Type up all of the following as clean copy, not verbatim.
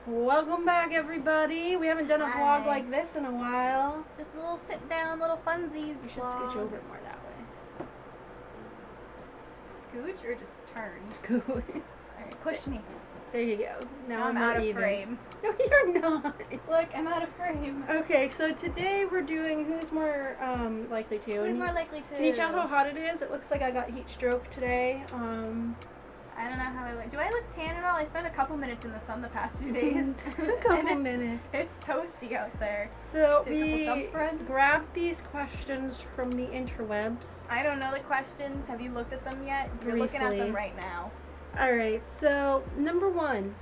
Welcome back, everybody. We haven't done a Hi. vlog like this in a while. Just a little sit down, little funsies. You should scooch over more that way. Scooch or just turn? Scoot. Alright, push me. There you go. Now I'm we're out of even. frame. No, you're not. Look, I'm out of frame. Okay, so today we're doing who's more likely to. Who's more likely to? Can you tell how hot it is? It looks like I got heat stroke today. I don't know how I look. Do I look tan at all? I spent a couple minutes in the sun the past 2 days. A couple minutes. It's toasty out there. So Did a couple we dump runs? grabbed these questions from the interwebs. I don't know the questions. Have you looked at them yet? You're looking at Briefly. them right now. Alright, so number one.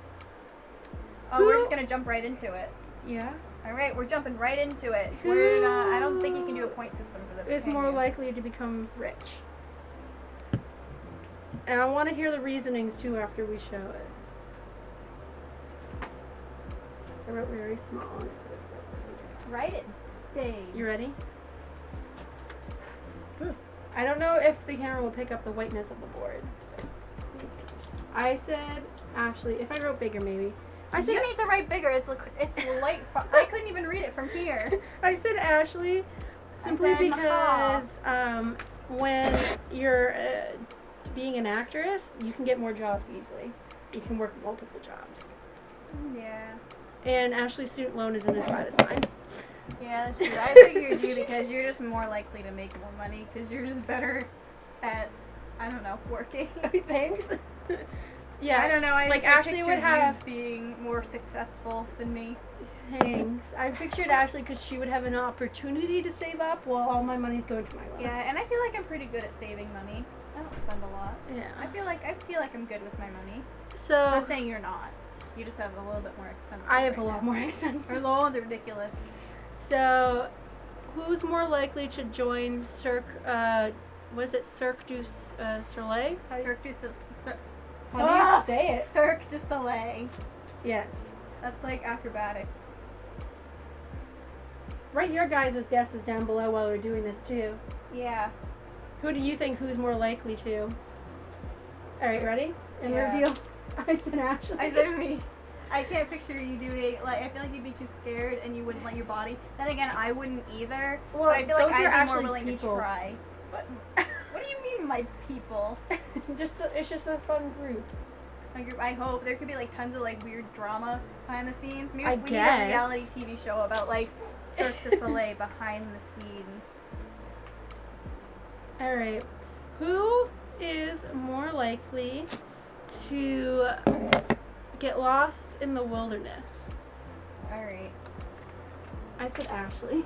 Oh, we're just gonna jump right into it. Yeah. Alright, we're jumping right into it. Who We're not, I don't think you can do a point system for this. Is can more you? likely to become rich. And I want to hear the reasonings too after we show it. I wrote very small. Write it, babe. You ready? I don't know if the camera will pick up the whiteness of the board. I said Ashley. If I wrote bigger, maybe. I said You need to write bigger. It's light. I couldn't even read it from here. I said Ashley simply said because when you're being an actress, you can get more jobs easily. You can work multiple jobs. Yeah. And Ashley's student loan isn't as bad as mine. Yeah, that's true. I figured you because you're just more likely to make more money because you're just better at, I don't know, working. Thanks. Yeah. I don't know. I like just Ashley would pictured have. you being more successful than me. Thanks. I pictured Ashley because she would have an opportunity to save up while all my money's going to my loans. Yeah, and I feel like I'm pretty good at saving money. I don't spend a lot. Yeah. I feel like I'm good with my money. I'm So not saying you're not. You just have a little bit more expensive. I have a right lot now. more expensive. Our loans are ridiculous. So, who's more likely to join what is it, Cirque du Soleil? Cirque du How do you say it? Cirque du Soleil. Yes. That's like acrobatics. Write your guys' guesses down below while we're doing this too. Yeah. Who do you think who's more likely to? Alright, ready? And Yeah. reveal. I said Ashley. I said me. I can't picture you doing, like, I feel like you'd be too scared and you wouldn't let your body. Then again, I wouldn't either. Well, but I feel like those are I'd be more Ashley's willing people. to try. What do you mean, my people? It's just a fun group. My group, I hope. There could be, like, tons of, like, weird drama behind the scenes. Maybe I we need guess. a reality TV show about, like, Cirque du Soleil behind the scenes. Alright. Who is more likely to get lost in the wilderness? Alright. I said Ashley.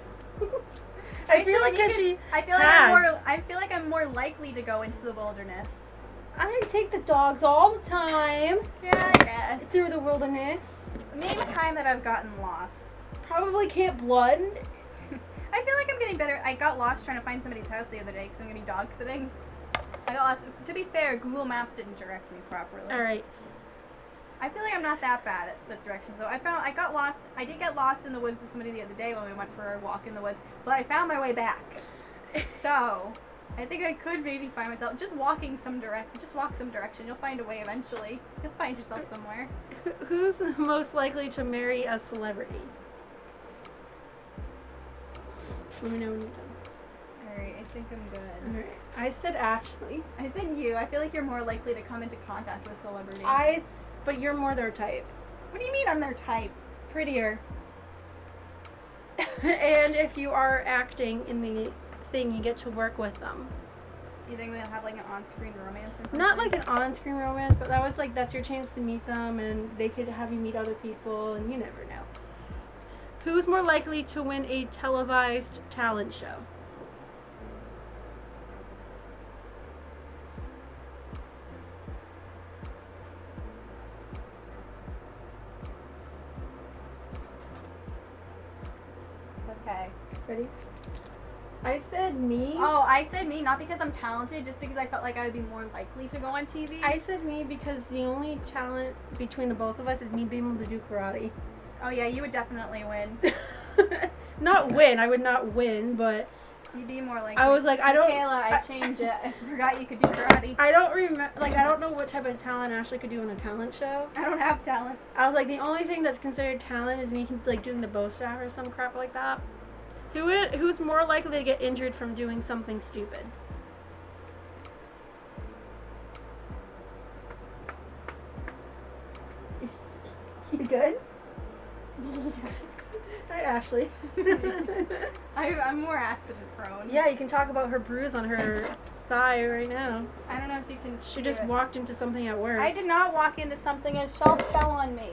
I feel like she I feel like has. I feel like I'm more likely to go into the wilderness. I take the dogs all the time Yeah, I guess. through the wilderness. Name a time that I've gotten lost. Probably Camp Blood. I feel like I'm getting better. I got lost trying to find somebody's house the other day because I'm going to be dog sitting. I got lost. To be fair, Google Maps didn't direct me properly. Alright. I feel like I'm not that bad at the directions though. I got lost. I did get lost in the woods with somebody the other day when we went for a walk in the woods, but I found my way back. So, I think I could maybe find myself just walk some direction. You'll find a way eventually. You'll find yourself somewhere. Who's most likely to marry a celebrity? Let me know when you're done. Alright, I think I'm good. Alright. I said Ashley. I said you. I feel like you're more likely to come into contact with celebrities. But you're more their type. What do you mean I'm their type? Prettier. And if you are acting in the thing, you get to work with them. Do you think we'll have like an on-screen romance or something? Not like an on-screen romance, but that's your chance to meet them, and they could have you meet other people, and you never know. Who's more likely to win a televised talent show? Okay. Ready? I said me. Oh, I said me, not because I'm talented, just because I felt like I would be more likely to go on TV. I said me because the only talent between the both of us is me being able to do karate. Oh yeah, you would definitely win. Not win. I would not win, but You'd be more like. I was like, I don't. Kayla, I changed it. I forgot you could do karate. I don't remember. Like, I don't know what type of talent Ashley could do on a talent show. I don't have talent. I was like, the only thing that's considered talent is me like doing the bow staff or some crap like that. Who's more likely to get injured from doing something stupid? You good? Hi, Ashley. I'm more accident prone. Yeah, you can talk about her bruise on her thigh right now. I don't know if you can see She just it. walked into something at work. I did not walk into something. A shelf fell on me.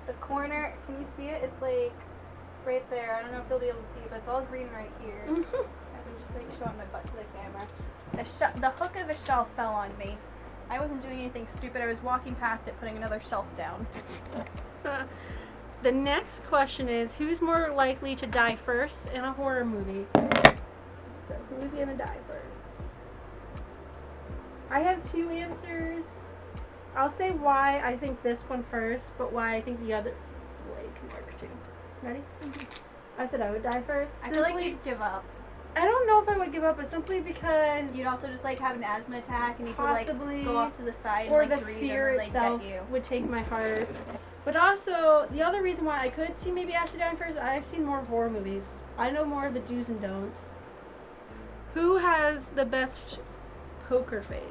The corner, can you see it? It's like right there. I don't know if you'll be able to see it, but it's all green right here. As I'm just like showing my butt to the camera. The hook of a shelf fell on me. I wasn't doing anything stupid. I was walking past it, putting another shelf down. The next question is, who's more likely to die first in a horror movie? So, who's gonna die first? I have two answers. I'll say why I think this one first, but why I think the other can work too. Ready? I said I would die first. I feel like you'd give up. I don't know if I would give up, but simply because You'd also just like have an asthma attack and you could possibly, like go off to the side or and like the breathe fear and like itself get you. would take my heart. But also, the other reason why I could see maybe Ashley dying first, I've seen more horror movies. I know more of the do's and don'ts. Who has the best poker face?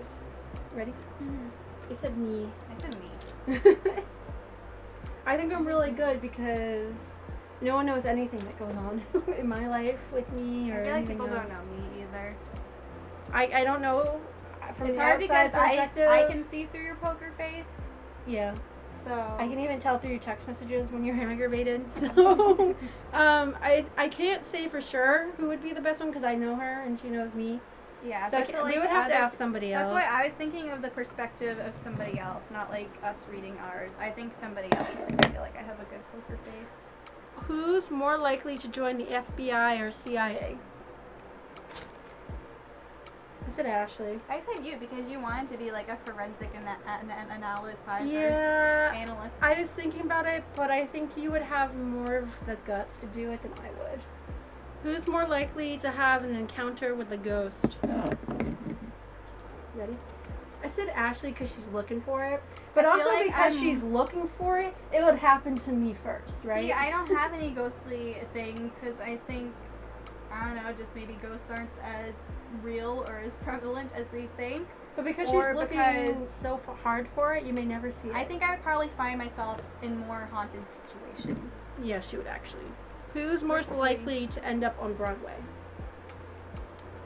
Ready? I said me. I said me. I think I'm really good because no one knows anything that goes on in my life with me or I feel like anything people else. don't know me either. I don't know from It's the hard outside because I perspective. can see through your poker face. Yeah. So I can even tell through your text messages when you're aggravated. So, I can't say for sure who would be the best one because I know her and she knows me. yeah, So but we would have to ask somebody else. That's why I was thinking of the perspective of somebody else, not like us reading ours. I think somebody else. Like, I feel like I have a good poker face. Who's more likely to join the FBI or CIA? I said Ashley. I said you because you wanted to be like a forensic analyzer. Yeah. Analyst. I was thinking about it, but I think you would have more of the guts to do it than I would. Who's more likely to have an encounter with a ghost? Ready? I said Ashley because she's looking for it, but I feel also like because she's looking for it, it would happen to me first, right? See, I don't have any ghostly things because I think, I don't know, just maybe ghosts aren't as real or as prevalent as we think. But because or she's looking because so hard for it, you may never see it. I think I would probably find myself in more haunted situations. Yes, she would actually. Who's more likely to end up on Broadway?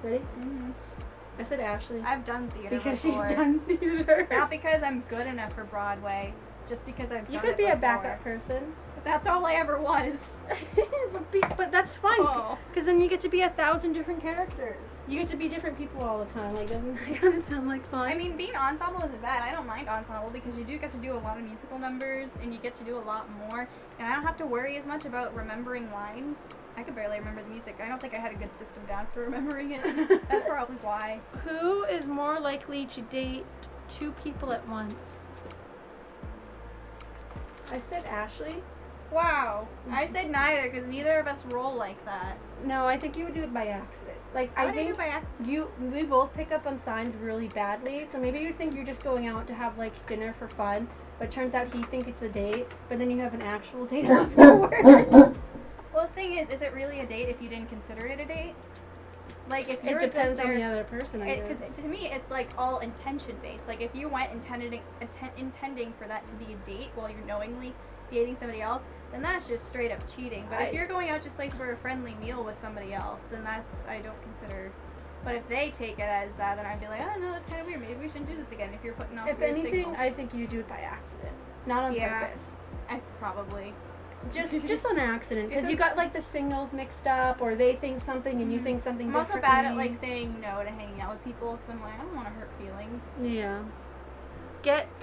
Ready? Mm-hmm. I said Ashley. I've done theater Because before. she's done theater. Not because I'm good enough for Broadway, just because I've done You could it be a before. backup person. But that's all I ever was. but that's fun. Oh. Because then you get to be 1,000 different characters. You get to be different people all the time. Like, doesn't that kind of sound like fun? I mean, being ensemble isn't bad. I don't mind ensemble because you do get to do a lot of musical numbers and you get to do a lot more. And I don't have to worry as much about remembering lines. I could barely remember the music. I don't think I had a good system down for remembering it. That's probably why. Who is more likely to date two people at once? I said Ashley. Wow. I said neither because neither of us roll like that. No, I think you would do it by accident. Like, How I did do think it by accident? we both pick up on signs really badly. So maybe you think you're just going out to have like dinner for fun, but it turns out he thinks it's a date. But then you have an actual date afterwards. Well, the thing is it really a date if you didn't consider it a date? Like, if you're It depends just on the there, other person, I guess. because to me it's like all intention based. Like, if you went intending for that to be a date while you're knowingly dating somebody else, then that's just straight up cheating. But if you're going out just like for a friendly meal with somebody else, then that's, I don't consider. But if they take it as that, then I'd be like, oh no, that's kind of weird. Maybe we shouldn't do this again. If you're putting off If weird anything, signals. I think you do it by accident, not on Yeah. purpose. I probably. Just on accident, because Just you got like the signals mixed up, or they think something and you think something I'm also differently. bad at like saying no to hanging out with people because I'm like, I don't want to hurt feelings. Yeah.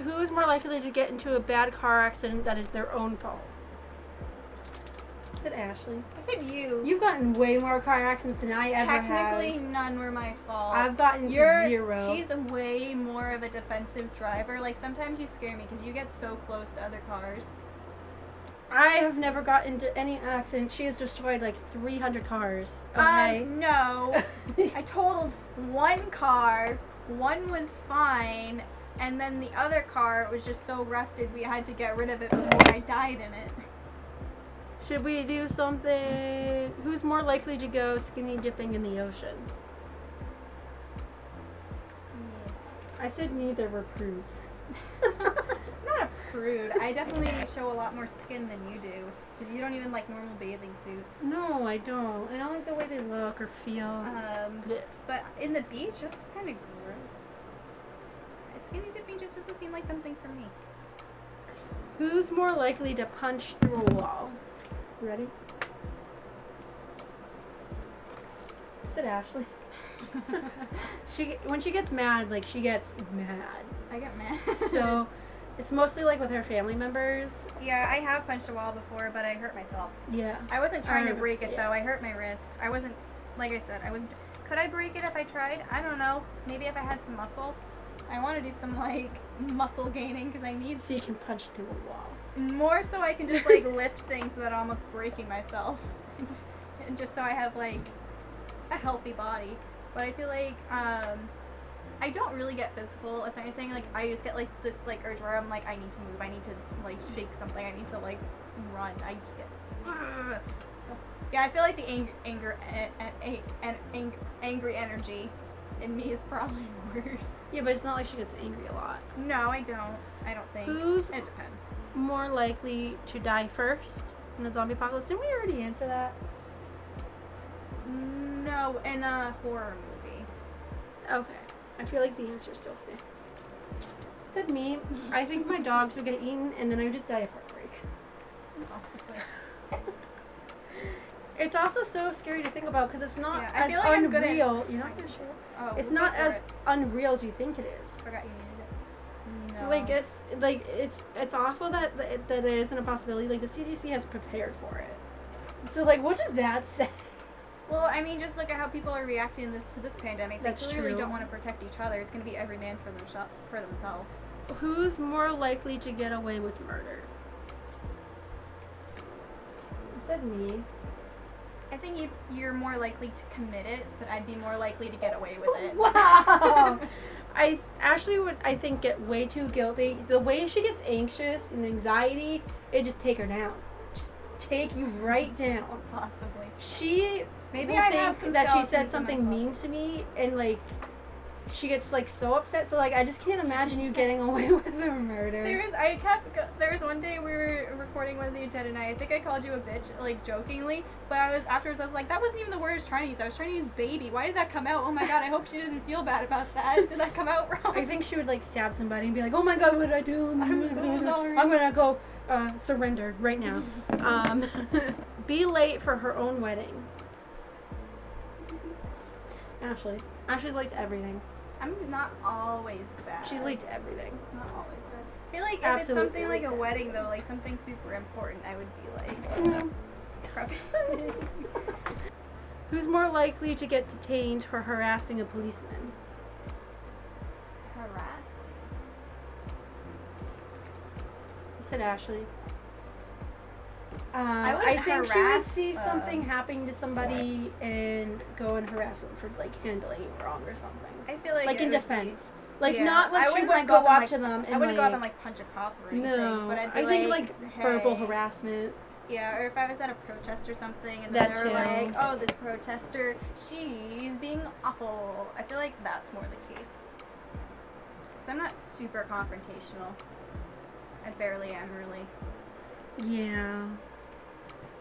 Who is more likely to get into a bad car accident that is their own fault? I said Ashley. I said you. You've gotten way more car accidents than I ever have. Technically, none were my fault. I've gotten to 0. She's way more of a defensive driver. Like, sometimes you scare me because you get so close to other cars. I have never got into any accident. She has destroyed like 300 cars. Okay. No. I totaled one car. One was fine. And then the other car was just so rusted we had to get rid of it before I died in it. Should we do something? Who's more likely to go skinny dipping in the ocean? I said neither were prudes. I'm not a prude. I definitely show a lot more skin than you do. Because you don't even like normal bathing suits. No, I don't. I don't like the way they look or feel. But in the beach, just kind of gross. Skinny dipping just doesn't seem like something for me. Who's more likely to punch through a wall? You ready? I said Ashley. When she gets mad, like she gets mad. I get mad. So it's mostly like with her family members. Yeah, I have punched a wall before, but I hurt myself. Yeah. I wasn't trying to break it though. I hurt my wrist. I wasn't, like I said, I wasn't. Could I break it if I tried? I don't know. Maybe if I had some muscle. I want to do some like muscle gaining because I need. So you can punch through a wall. More so I can just like lift things without almost breaking myself, and just so I have like a healthy body. But I feel like I don't really get physical. If anything, like I just get like this like urge where I'm like I need to move. I need to like shake something. I need to like run. I just get. So yeah, I feel like the angry energy in me is probably worse. Yeah, but it's not like she gets angry a lot. No, I don't. I don't think. Who's It depends. more likely to die first in the zombie apocalypse? Didn't we already answer that? No, in a horror movie. Okay. I feel like the answer still stands. Said me. I think my dogs would get eaten and then I would just die of heartbreak. Possibly. It's also so scary to think about because it's not Yeah, I as feel like I'm good at- unreal. You're not gonna show. Oh, It's go not for as it. unreal as you think it is. Forgot you needed it. No. Like it's awful that it isn't a possibility. Like the CDC has prepared for it. So like, what does that say? Well, I mean, just look at how people are reacting to this pandemic. They That's clearly true. don't want to protect each other. It's going to be every man for themselves. Who's more likely to get away with murder? You said me. I think you're more likely to commit it, but I'd be more likely to get away with it. Wow. I actually would, I think, get way too guilty. The way she gets anxious and anxiety, it just take her down. Take you right down. Possibly. She Maybe will I think have some that she skeletons said in something my mean to me, and like she gets like so upset. So like I just can't imagine you getting away with a murder. There was one day we were recording one of the Untitled, and I think I called you a bitch, like jokingly, but afterwards I was like, that wasn't even the word I was trying to use. I was trying to use baby. Why did that come out? Oh my god, I hope she doesn't feel bad about that. Did that come out wrong? I think she would like stab somebody and be like, oh my god, what did I do? I'm so sorry. I'm gonna go surrender right now. Be late for her own wedding. Ashley's late to everything. I'm not always bad. She's late to everything. Not always bad. I feel like if Absolutely it's something like late a to wedding though, like something super important, I would be like, Mm. prepping. Who's more likely to get detained for harassing a policeman? Harass. I said Ashley. I I wouldn't think she would harass, see something happening to somebody and go and harass them for like handling it wrong or something. I feel like Like it in would defense. Be, Like yeah. not I like she wouldn't, would like, go up and, up like, to them and I wouldn't go up like, and like punch a cop or anything. no, But I'd be I think like hey. verbal harassment. Yeah, or if I was at a protest or something and That then they were too. like, oh, this protester, she's being awful. I feel like that's more the case. Because I'm not super confrontational. I barely am, really. Yeah.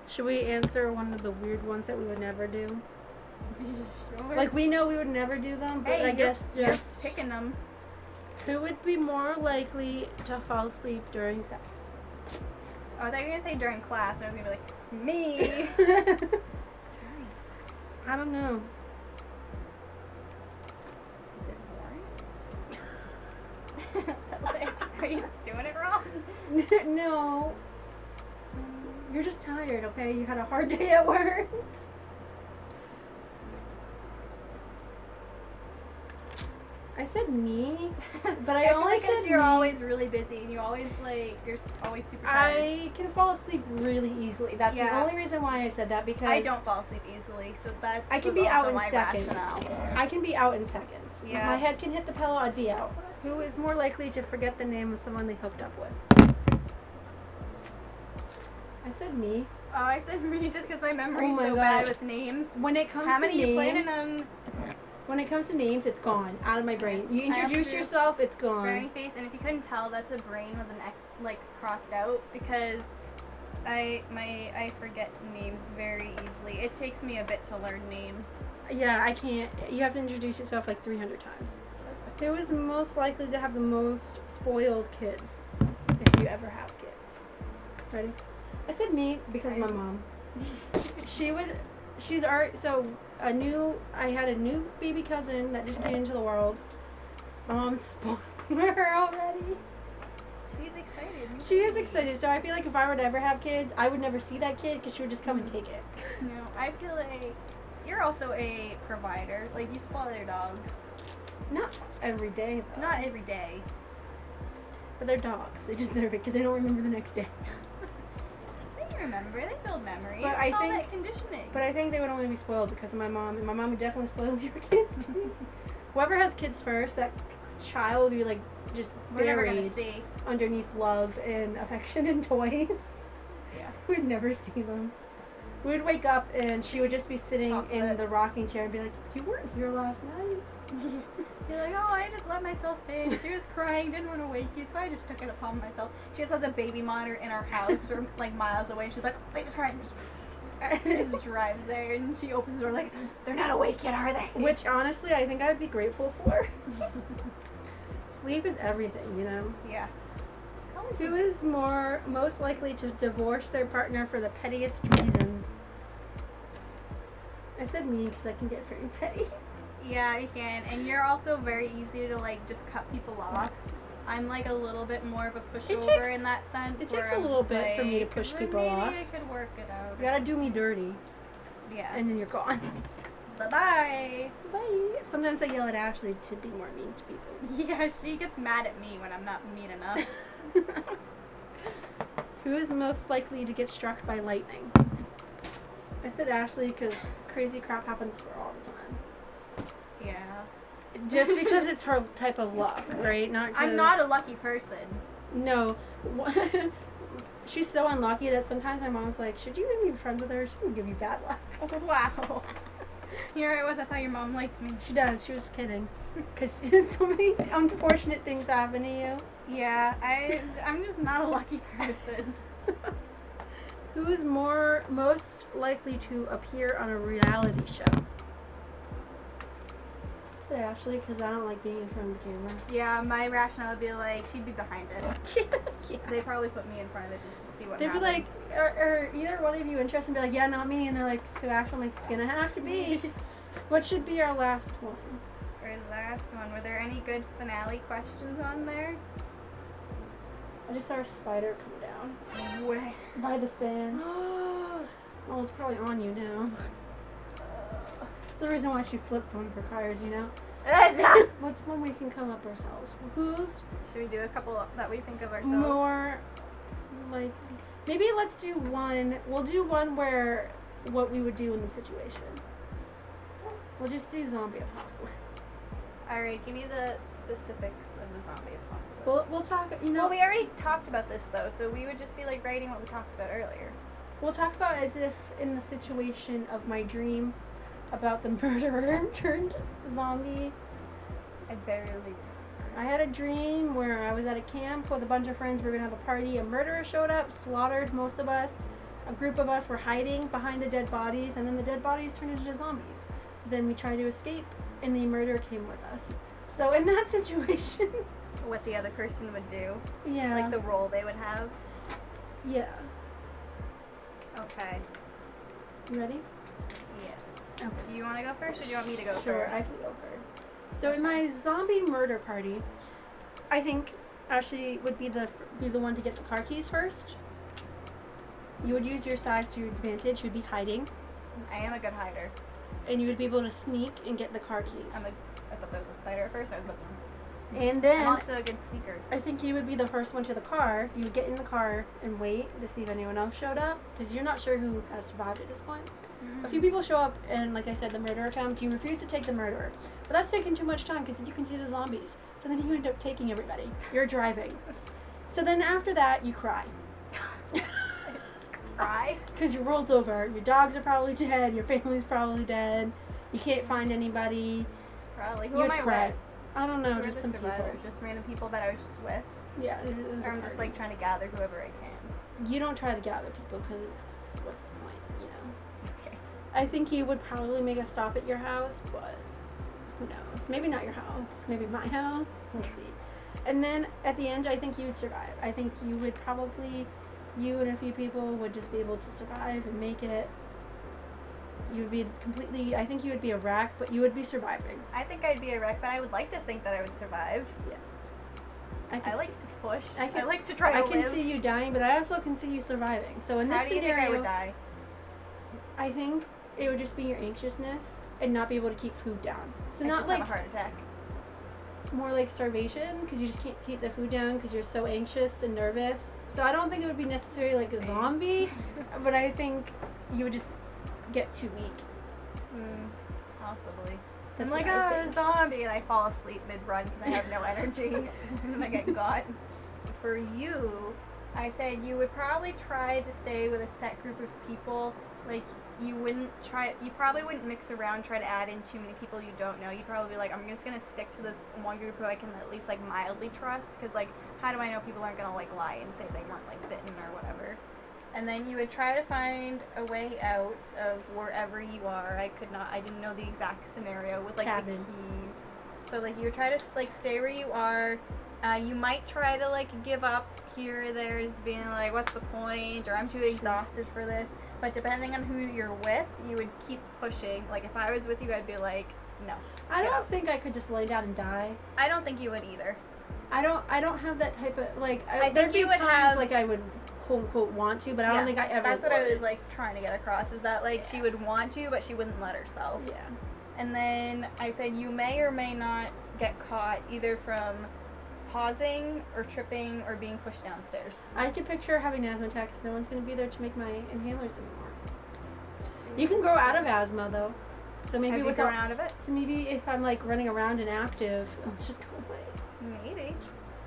Should we answer one of the weird ones that we would never do? Sure. Like we know we would never do them, but hey, I guess you're just picking them. who would be more likely to fall asleep during sex? Oh, I thought you were going to say during class, and I was going to be like, me. I don't know. Is it boring? Like, are you doing it wrong? No. You're just tired, okay? You had a hard day at work. I said me, but I feel only like 'cause said you're me. always really busy and you always always super tired. I can fall asleep really easily. That's the only reason why I said that, because I don't fall asleep easily, so that's I can was be out also in my seconds. rationale. I can be out in seconds. Yeah. If my head can hit the pillow, I'd be out. Who is more likely to forget the name of someone they hooked up with? I said me. Oh, I said me just because my memory's my so gosh. bad with names. When it comes How to many you names, planning on? when it comes to names, it's gone out of my brain. You introduce do yourself, it's Brownie gone. face, and if you couldn't tell, that's a brain with an X, like crossed out, because I forget names very easily. It takes me a bit to learn names. Yeah, I can't. You have to introduce yourself like 300 times. Who is most likely to have the most spoiled kids, if you ever have kids? Ready? I said me because of my mom. She's art. So I had a new baby cousin that just came into the world. My mom's spoiling her already. She's excited. She is excited. So I feel like if I were to ever have kids, I would never see that kid because she would just come and take it. No, I feel like you're also a provider. Like, you spoil your dogs. Not every day, though. Not every day. But they're dogs. They deserve it because they don't remember the next day. They remember. They build memories. But It's all that conditioning. But I think they would only be spoiled because of my mom, and my mom would definitely spoil your kids too. Whoever has kids first, that child would be like just We're never buried gonna see. underneath love and affection and toys. Yeah. We'd never see them. We would wake up and she would just be sitting in Chocolate. the rocking chair and be like, "You weren't here last night." You're like, oh, I just let myself in. She was crying, didn't want to wake you, so I just took it upon myself. She just has a baby monitor in our house, or like miles away. She's like, baby's crying. Just drives there, and she opens the door like, they're not awake yet, are they? Which honestly, I think I'd be grateful for. Sleep is everything, you know. Yeah. Who is most likely to divorce their partner for the pettiest reasons? I said me because I can get very petty. Yeah, you can, and you're also very easy to like just cut people off. I'm like a little bit more of a pushover in that sense. It where takes a I'm little just bit for me to like, push "Well, people off. Maybe I could work it out. You gotta do me dirty, Yeah. and then you're gone. Bye-bye. Bye. Sometimes I yell at Ashley to be more mean to people. Yeah, she gets mad at me when I'm not mean enough. Who is most likely to get struck by lightning? I said Ashley because crazy crap happens to her all the time. Yeah. Just because it's her type of luck, right? Not. I'm not a lucky person. No. She's so unlucky that sometimes my mom's like, should you even be friends with her? She can give you bad luck. Oh, wow. Here I was, I thought your mom liked me. She does. She was kidding. Because so many unfortunate things happen to you. Yeah, I'm just not a lucky person. Who is most likely to appear on a reality show? I said Ashley because I don't like being in front of the camera. Yeah, my rationale would be like, she'd be behind it. Yeah. They'd probably put me in front of it just to see what They'd happens. be like, are either one of you interested? And be like, yeah, not me. And they're like, so Ashley, I'm like, it's gonna have to be. What should be our last one? Or the last one. Were there any good finale questions on there? I just saw a spider come down Where? by the fan. Well, it's probably on you now. It's the reason why she flipped one for cars, you know? That's not. What's one we can come up ourselves? Who's Should we do a couple that we think of ourselves? more like? Maybe let's do one. We'll do one where what we would do in the situation. We'll just do zombie apocalypse. Alright, give me the specifics of the zombie apocalypse. We'll talk. You know, Well, we already talked about this though, so we would just be like writing what we talked about earlier. we'll talk about as if in the situation of my dream about the murderer turned zombie. I barely remember. I had a dream where I was at a camp with a bunch of friends. We were gonna have a party. A murderer showed up, slaughtered most of us. A group of us were hiding behind the dead bodies, and then the dead bodies turned into zombies. So then we tried to escape, and the murderer came with us. So in that situation, What the other person would do. yeah, Like the role they would have. yeah. Okay. You ready? Yes. Okay. Do you want to go first or do you want me to go Sure, first? I can go first. So in my zombie murder party, I think Ashley would be the one to get the car keys first. You would use your size to your advantage. You'd be hiding, I am a good hider. and you would be able to sneak and get the car keys. I'm a I thought that was a spider at first. I was looking. And I'm then also a good sneaker. I think you would be the first one to the car. You would get in the car and wait to see if anyone else showed up because you're not sure who has survived at this point. A few people show up, and like I said, the murderer comes. You refuse to take the murderer, but that's taking too much time because you can see the zombies. So then you end up taking everybody. You're driving. So then after that, you cry. Cry? Because your world's over. Your dogs are probably dead. Your family's probably dead. You can't find anybody. Probably. Who You'd am I cry. with? I don't know, Who are just the some survivors? people. Just random people that I was just with? Yeah, it was Or I'm just like trying to gather whoever I can. You don't try to gather people because what's the point, you know? Okay. I think you would probably make a stop at your house, but who knows? Maybe not your house. Maybe my house. We'll see. And then at the end, I think you would survive. I think you would probably, you and a few people would just be able to survive and make it. You would be completely, I think you would be a wreck, but you would be surviving. I think I'd be a wreck, but I would like to think that I would survive. Yeah. I like to push. I like to try to I live. can see you dying, but I also can see you surviving. So in this How do you scenario, think I would die? I think it would just be your anxiousness and not be able to keep food down. So I not just like have a heart attack. more like starvation because you just can't keep the food down because you're so anxious and nervous. So I don't think it would be necessarily like a zombie, but I think you would just get too weak. Possibly. That's I'm like, what I oh, a think. zombie, and I fall asleep mid-run because I have no energy, and I get got. For you, I said you would probably try to stay with a set group of people. Like, you probably wouldn't mix around, try to add in too many people you don't know. You'd probably be like, I'm just gonna stick to this one group who I can at least, like, mildly trust, because, like, how do I know people aren't gonna, like, lie and say they weren't, like, bitten or whatever? And then you would try to find a way out of wherever you are. I didn't know the exact scenario with, like, Cabin. the keys. So, like, you would try to, like, stay where you are. You might try to, like, give up here or there, just being like, what's the point? Or I'm too exhausted for this. But depending on who you're with, you would keep pushing. Like, if I was with you, I'd be like, no. I get don't up. think I could just lay down and die. I don't think you would either. I don't have that type of like. I there'd think be you would times have- like I would quote unquote want to, but I don't think I ever. That's what I would. was, like, trying to get across, is that, like, she would want to, but she wouldn't let herself. Yeah. And then I said you may or may not get caught either from pausing or tripping or being pushed downstairs. I could picture having an asthma attack because no one's going to be there to make my inhalers anymore. You can grow out of asthma though, so maybe Have you without. grown out of it? So maybe if I'm like running around and active, it'll just go away. Maybe.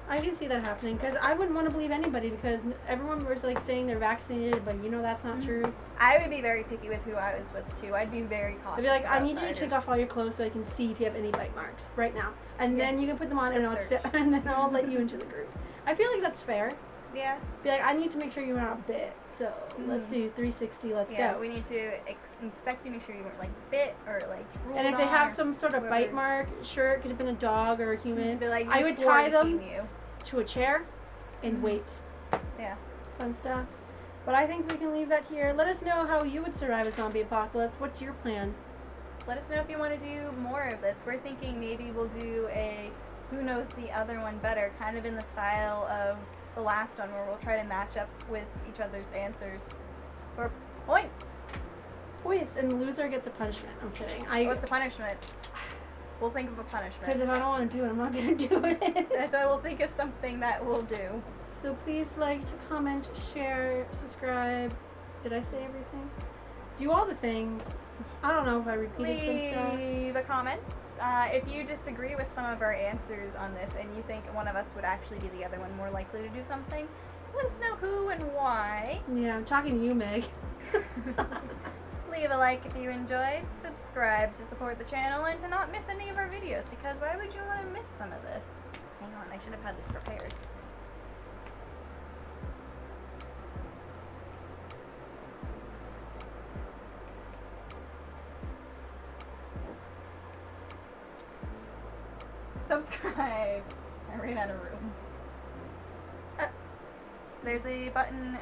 I can see that happening because I wouldn't want to believe anybody because everyone was like saying they're vaccinated, but you know that's not true. I would be very picky with who I was with too. I'd be very cautious. I'd be like, of I need you to outsiders. take off all your clothes so I can see if you have any bite marks right now, and Yeah. then you can put them on, and Strip I'll search. and then I'll let you into the group. I feel like that's fair. Yeah. Be like, I need to make sure you're not bit, so let's do 360. Let's Yeah. go. We need to inspect you, make sure you weren't, like, bit or, like, drooled And if they on have or some sort of whoever- bite mark, sure, it could have been a dog or a human. Be like, I we would tie them quarantine you. to a chair and wait. Yeah. Fun stuff. But I think we can leave that here. Let us know how you would survive a zombie apocalypse. What's your plan? Let us know if you want to do more of this. We're thinking maybe we'll do a who knows the other one better, kind of in the style of the last one, where we'll try to match up with each other's answers for points. Points, and the loser gets a punishment. I'm kidding. What's the punishment? We'll think of a Because punishment. if I don't want to do it, I'm not going to do it. That's why we'll think of something that we'll do. So please like to comment, share, subscribe. Did I say everything? Do all the things. I don't know if I repeated some stuff. Leave a comment. If you disagree with some of our answers on this and you think one of us would actually be the other one more likely to do something, let us know who and why. Yeah, I'm talking to you, Meg. Leave a like if you enjoyed, subscribe to support the channel, and to not miss any of our videos, because why would you want to miss some of this? Hang on, I should have had this prepared. Oops. Subscribe. I ran out of room. There's a button,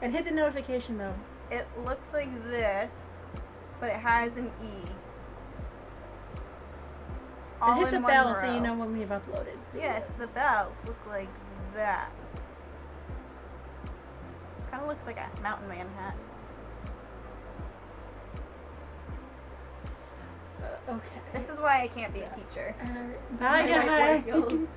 And hit the notification bell. it looks like this, but it has an E. And All hit in the one bell row. so you know when we've uploaded. Yes, the bells look like that. Kind of looks like a Mountain Man hat. Okay. This is why I can't be a teacher. Bye, My whiteboard guys. skills.